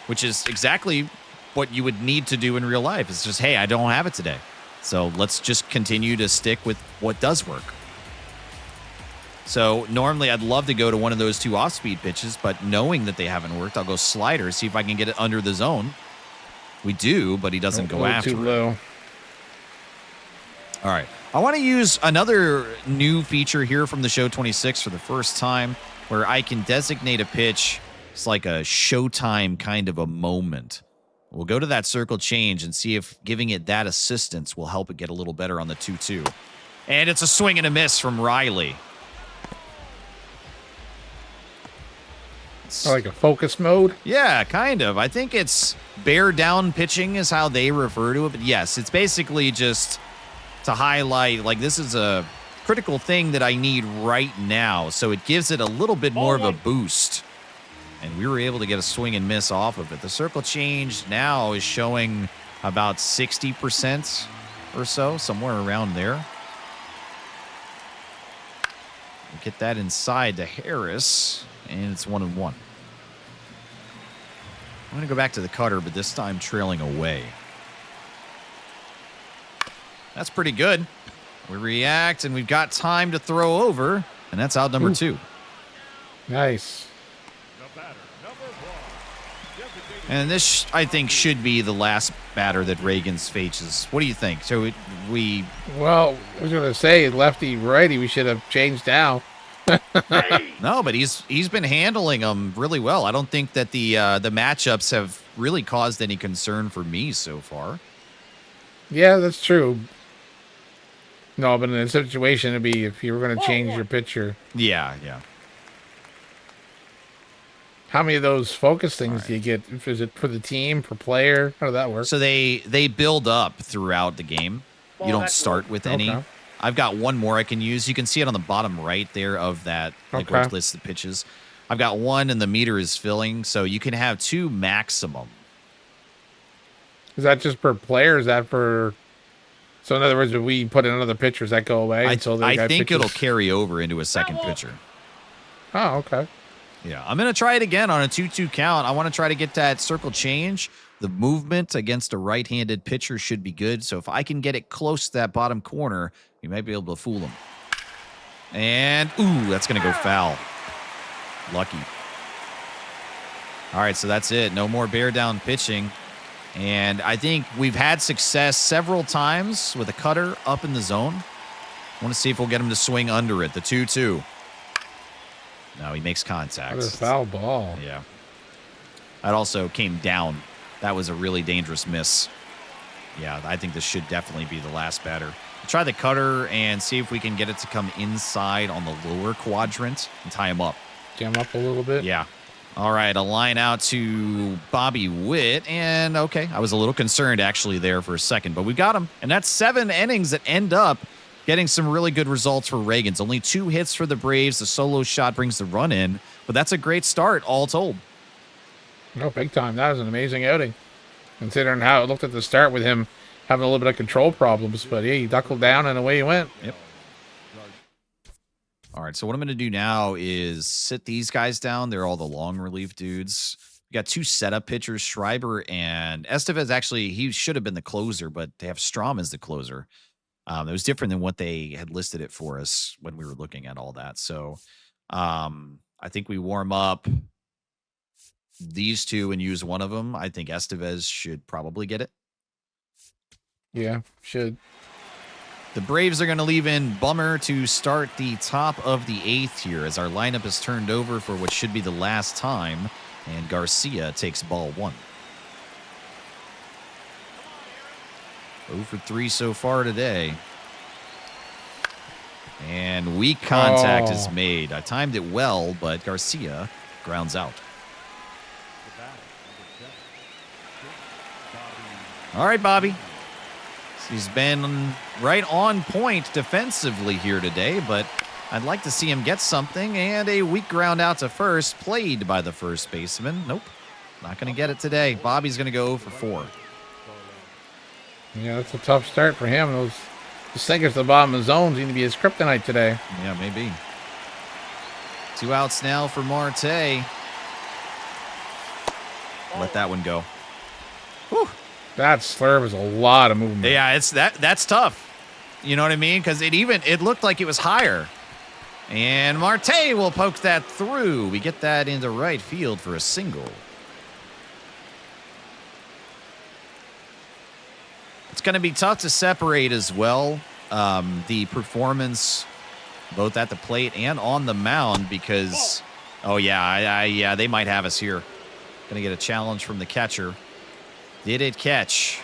Which is exactly what you would need to do in real life. It's just, hey, I don't have it today. So let's just continue to stick with what does work. So normally I'd love to go to one of those 2 off-speed pitches, but knowing that they haven't worked, I'll go slider, see if I can get it under the zone. We do, but he doesn't go after too it. low. All right. I want to use another new feature here from the Show 26 for the first time where I can designate a pitch. It's like a showtime kind of a moment. We'll go to that circle change and see if giving it that assistance will help it get a little better on the 2-2. And it's a swing and a miss from Riley. Like a focus mode? Yeah, kind of. I think it's bear down pitching is how they refer to it. But yes, it's basically just to highlight, like, this is a critical thing that I need right now. So it gives it a little bit more of a boost. And we were able to get a swing and miss off of it. The circle change now is showing about 60% or so, somewhere around there. Get that inside to Harris, and it's 1-1. I'm going to go back to the cutter, but this time trailing away. That's pretty good. We react, and we've got time to throw over, and that's out number 2. Nice. And this, I think, should be the last batter that Reagans faces. What do you think? So we... Well, I was going to say lefty righty. We should have changed now. No, but he's been handling them really well. I don't think that the matchups have really caused any concern for me so far. Yeah, that's true. No, but in a situation, it'd be if you were going to change your pitcher. Yeah. How many of those focus things do you get? Is it for the team, for player? How does that work? So they build up throughout the game. You don't start with any. Okay. I've got one more I can use. You can see it on the bottom right there of that, like where it lists the pitches. I've got one and the meter is filling, so you can have 2 maximum. Is that just per player? Or is that for... So in other words, if we put in another pitcher, does that go away? I guy think pitches? it'll carry over into a second pitcher. Oh, okay. Yeah, I'm going to try it again on a 2-2 count. I want to try to get that circle change. The movement against a right-handed pitcher should be good. So if I can get it close to that bottom corner, we might be able to fool him. And, ooh, that's going to go foul. Lucky. All right, so that's it. No more bear down pitching. And I think we've had success several times with a cutter up in the zone. I want to see if we'll get him to swing under it. The 2-2. No, he makes contact. What a foul ball. Yeah. That also came down. That was a really dangerous miss. Yeah, I think this should definitely be the last batter. Try the cutter and see if we can get it to come inside on the lower quadrant and tie him up. Jam up a little bit. Yeah. All right, a line out to Bobby Witt. And okay, I was a little concerned actually there for a second, but we got him. And that's 7 innings that end up getting some really good results for Reagans. Only 2 hits for the Braves. The solo shot brings the run in, but that's a great start all told. No, big time. That was an amazing outing, considering how it looked at the start with him having a little bit of control problems. But yeah, he knuckled down and away he went. Yep. All right, so what I'm going to do now is sit these guys down. They're all the long relief dudes. We got 2 setup pitchers, Schreiber and Estevez. Actually, he should have been the closer, but they have Strom as the closer. It was different than what they had listed it for us when we were looking at all that. So I think we warm up these 2 and use one of them. I think Estevez should probably get it. Yeah, should. The Braves are going to leave in Bummer to start the top of the 8th here as our lineup is turned over for what should be the last time, and Garcia takes ball 1. 0 for 3 so far today. And weak contact is made. I timed it well, but Garcia grounds out. All right, Bobby. He's been right on point defensively here today, but I'd like to see him get something. And a weak ground out to first, played by the first baseman. Nope, not going to get it today. Bobby's going to go 0 for 4. Yeah, that's a tough start for him. Those sinkers at the bottom of the zone seem to be his kryptonite today. Yeah, maybe. 2 outs now for Marte. Let that one go. Whew. That slurve is a lot of movement. Yeah, it's that's tough. You know what I mean? Because it looked like it was higher. And Marte will poke that through. We get that into right field for a single. It's going to be tough to separate as well the performance both at the plate and on the mound because, oh yeah, yeah, they might have us here. Going to get a challenge from the catcher. Did it catch?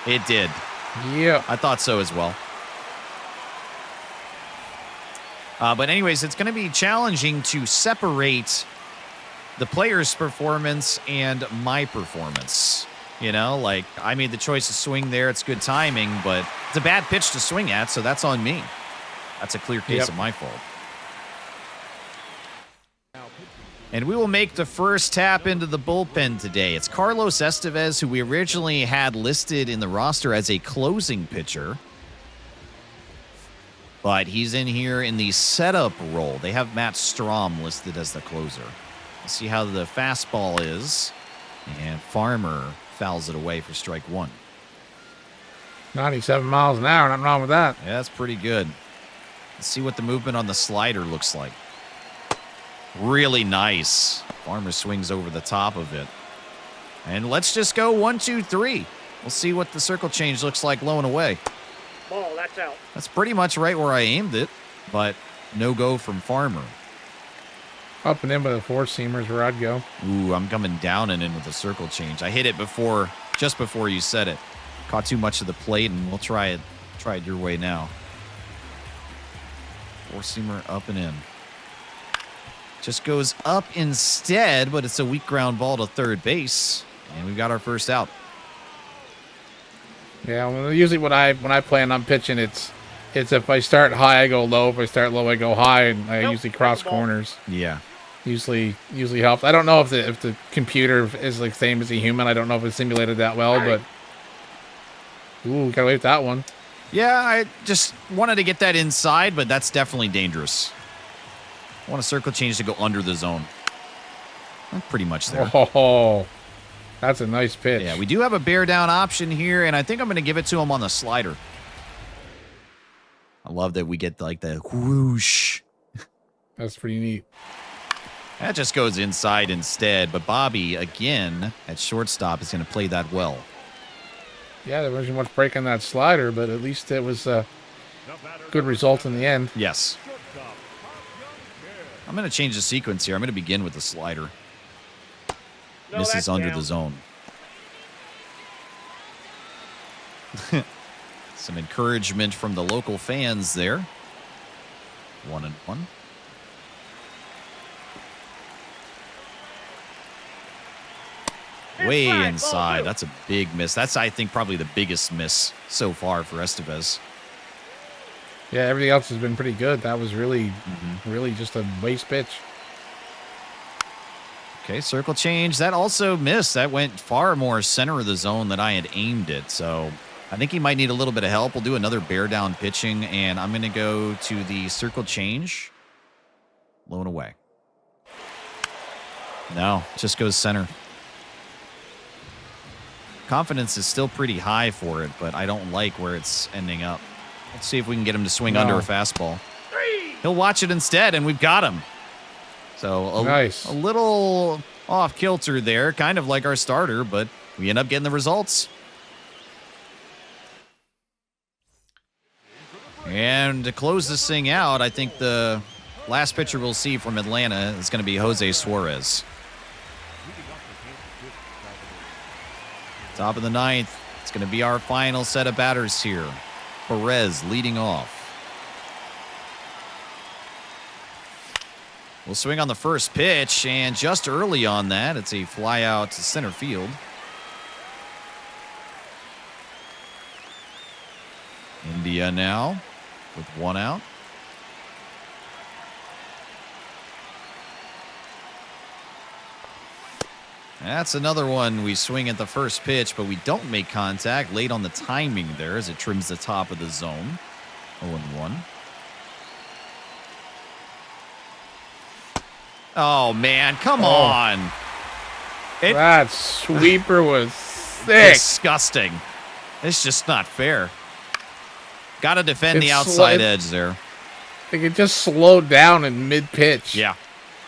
It did. Yeah. I thought so as well. But anyways, it's going to be challenging to separate the player's performance and my performance. You know, like I made the choice to swing there. It's good timing, but it's a bad pitch to swing at, so that's on me. That's a clear case of my fault. And we will make the first tap into the bullpen today. It's Carlos Estevez, who we originally had listed in the roster as a closing pitcher. But he's in here in the setup role. They have Matt Strom listed as the closer. Let's see how the fastball is. And Farmer fouls it away for strike 1. 97 miles an hour, nothing wrong with that. Yeah, that's pretty good. Let's see what the movement on the slider looks like. Really nice. Farmer swings over the top of it. And let's just go 1, 2, 3. We'll see what the circle change looks like low and away. Ball, that's out. That's pretty much right where I aimed it, but no go from Farmer. Up and in with the 4-seamers where I'd go. Ooh, I'm coming down and in with a circle change. I hit it just before you said it. Caught too much of the plate, and we'll try it your way now. 4-seamer up and in. Just goes up instead, but it's a weak ground ball to third base, and we've got our first out. Yeah, well, usually when I plan on pitching, it's if I start high, I go low. If I start low, I go high, and I usually cross corners. Yeah. Usually helps. I don't know if the computer is like same as a human. I don't know if it's simulated that well, but ooh, got away with that one. Yeah, I just wanted to get that inside, but that's definitely dangerous. I want a circle change to go under the zone. I'm pretty much there. Oh, that's a nice pitch. Yeah, we do have a bear down option here, and I think I'm going to give it to him on the slider. I love that we get like the whoosh. That's pretty neat. That just goes inside instead, but Bobby, again, at shortstop, is going to play that well. Yeah, there wasn't much break on that slider, but at least it was a good result in the end. Yes. I'm going to change the sequence here. I'm going to begin with the slider. No, Misses under down. the zone. Some encouragement from the local fans there. 1-1. Way Inside, ball inside. two. That's a big miss. That's, I think, probably the biggest miss so far for Estevez. Yeah, everything else has been pretty good. That was really, really just a waste pitch. Okay, circle change. That also missed. That went far more center of the zone than I had aimed it. So I think he might need a little bit of help. We'll do another bear down pitching, and I'm going to go to the circle change. Low and away. No, just goes center. Confidence is still pretty high for it, but I don't like where it's ending up. Let's see if we can get him to swing under a fastball. He'll watch it instead, and we've got him. So Nice. a little off kilter there, kind of like our starter, but we end up getting the results. And to close this thing out, I think the last pitcher we'll see from Atlanta is going to be Jose Suarez. Top of the ninth. It's going to be our final set of batters here. Perez leading off. We'll swing on the first pitch, and just early on that, it's a fly out to center field. India now with one out. That's another one. We swing at the first pitch, but we don't make contact. Late on the timing there as it trims the top of the zone. 0-1. Oh, man. Come on. That sweeper was sick. Disgusting. It's just not fair. Got to defend the It's outside edge there. Like it just slowed down in mid-pitch. Yeah.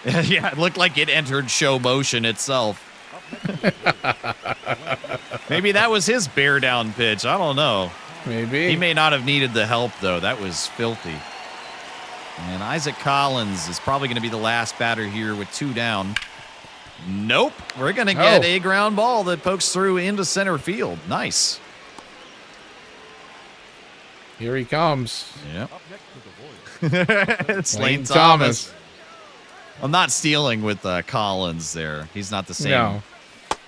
Yeah, it looked like it entered show motion itself. Maybe that was his bear down pitch. I don't know. Maybe. He may not have needed the help, though. That was filthy. And Isaac Collins is probably going to be the last batter here with two down. Nope. We're going to get a ground ball that pokes through into center field. Nice. Here he comes. Yep. Up next to the Royals. It's Lane Lane Thomas. I'm not stealing with Collins there. He's not the same. No.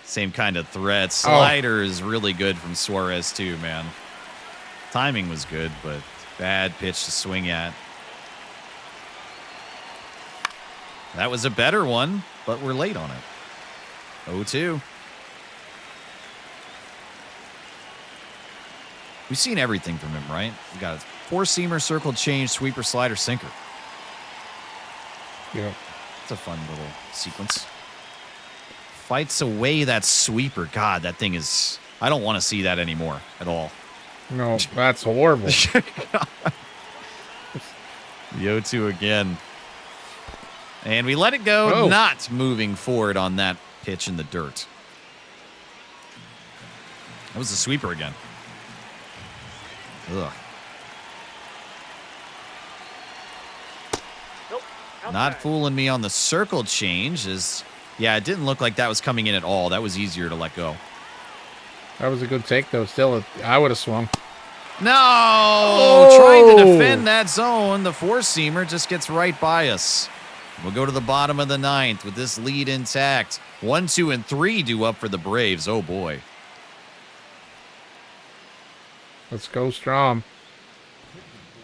Same kind of threat. Slider is really good from Suarez, too, man. Timing was good, but bad pitch to swing at. That was a better one, but we're late on it. 0-2. We've seen everything from him, right? We got a four-seamer, circle change, sweeper, slider, sinker. Yeah. It's a fun little sequence. Fights away that sweeper. God, that thing is... I don't want to see that anymore at all. No, that's horrible. The 0-2 again. And we let it go, not moving forward on that pitch in the dirt. That was the sweeper again. Ugh. Nope. Not Outside. fooling me on the circle change. Yeah, it didn't look like that was coming in at all. That was easier to let go. That was a good take, though. Still, I would have swung. No! Trying to defend that zone. The four-seamer just gets right by us. We'll go to the bottom of the ninth with this lead intact. 1, 2, and 3 due up for the Braves. Oh, boy. Let's go, Strom.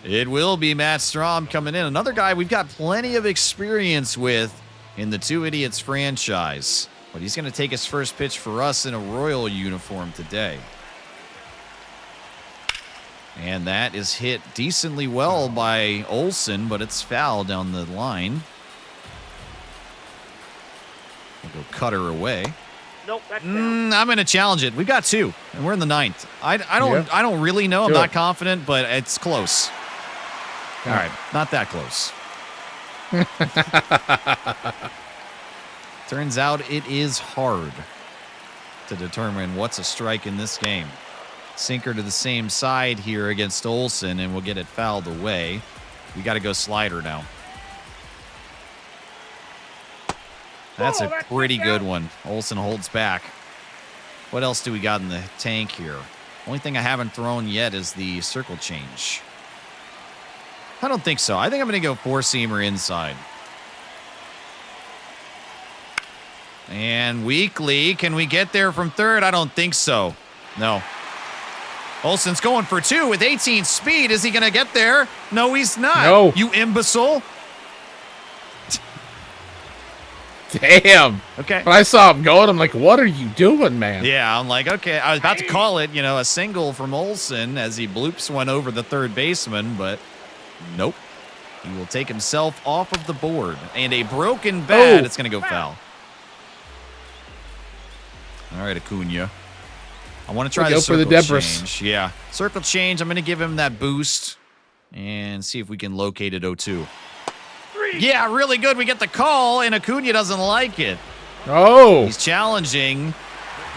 It will be Matt Strom coming in. Another guy we've got plenty of experience with in the Two Idiots franchise. But he's going to take his first pitch for us in a Royal uniform today. And that is hit decently well by Olsen, but it's foul down the line. We'll go cutter away. Nope, that's down. I'm going to challenge it. We've got two, and we're in the ninth. I don't really know. I'm Do not it. confident, but it's close. All right, not that close. Turns out it is hard to determine what's a strike in this game. Sinker to the same side here against Olsen, and we'll get it fouled away. We got to go slider now. That's a pretty good one. Olsen holds back. What else do we got in the tank here? Only thing I haven't thrown yet is the circle change. I don't think so. I think I'm going to go four-seamer inside. And Weekly, can we get there from third? I don't think so. No. Olsen's going for 2 with 18 speed. Is he going to get there? No, he's not. No. You imbecile. Damn. Okay. When I saw him going, I'm like, what are you doing, man? Yeah, I'm like, okay. I was about to call it, a single from Olsen as he bloops one over the third baseman, but nope. He will take himself off of the board. And a broken bat. Oh. It's going to go foul. All right, Acuna. I want to try Go the for the circle Debris. change. Yeah, circle change. I'm going to give him that boost and see if we can locate it 0-2. Yeah, really good. We get the call, and Acuna doesn't like it. Oh. He's challenging,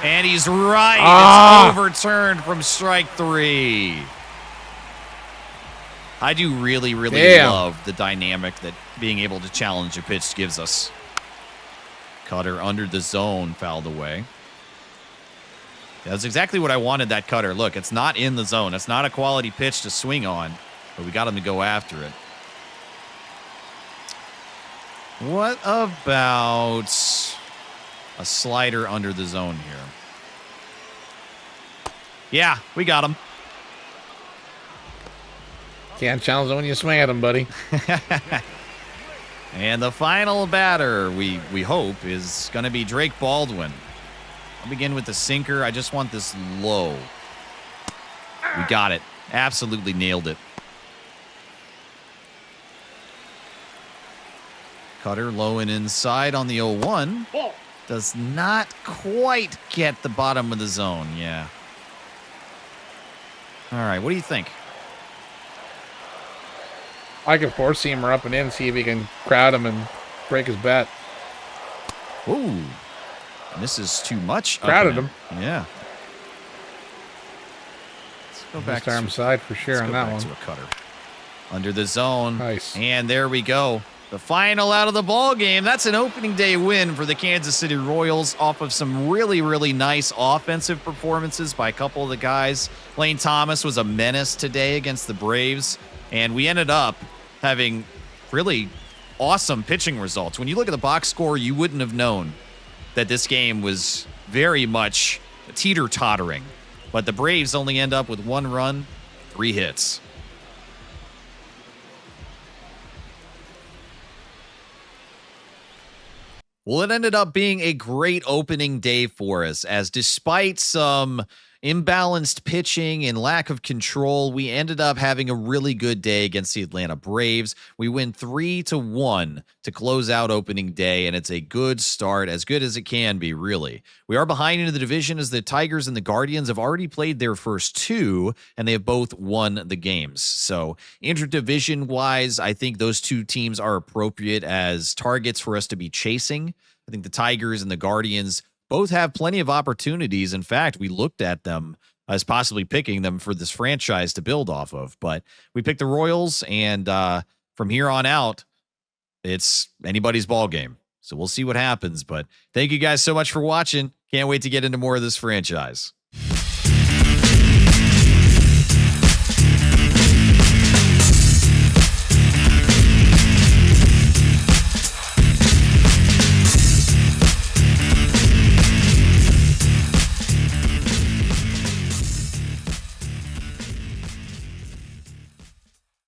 and he's right. Ah. It's overturned from strike 3. I do really, really Damn. love the dynamic that being able to challenge a pitch gives us. Cutter under the zone, fouled away. That's exactly what I wanted, that cutter. Look, it's not in the zone. It's not a quality pitch to swing on, but we got him to go after it. What about a slider under the zone here? Yeah, we got him. Can't challenge him when you swing at him, buddy. And the final batter, we hope, is going to be Drake Baldwin. I'll begin with the sinker. I just want this low. We got it. Absolutely nailed it. Cutter low and inside on the 0-1. Ball. Does not quite get the bottom of the zone. Yeah. All right, what do you think? I could four-seamer up and in, see if he can crowd him and break his bat. Ooh. This is too much. Crowded up and him. in. Yeah. Let's go back Missed arm side for sure on that one. to a cutter. Under the zone. Nice. And there we go. The final out of the ball game. That's an opening day win for the Kansas City Royals off of some really, really nice offensive performances by a couple of the guys. Lane Thomas was a menace today against the Braves, and we ended up having really awesome pitching results. When you look at the box score, you wouldn't have known that this game was very much teeter-tottering. But the Braves only end up with 1 run, 3 hits. Well, it ended up being a great opening day for us, as despite some imbalanced pitching and lack of control, we ended up having a really good day against the Atlanta Braves. We win 3-1 to close out opening day, and it's a good start, as good as it can be, really. We are behind in the division as the Tigers and the Guardians have already played their first 2, and they have both won the games. So interdivision-wise, I think those 2 teams are appropriate as targets for us to be chasing. I think the Tigers and the Guardians both have plenty of opportunities. In fact, we looked at them as possibly picking them for this franchise to build off of. But we picked the Royals, and from here on out, it's anybody's ball game. So we'll see what happens. But thank you guys so much for watching. Can't wait to get into more of this franchise.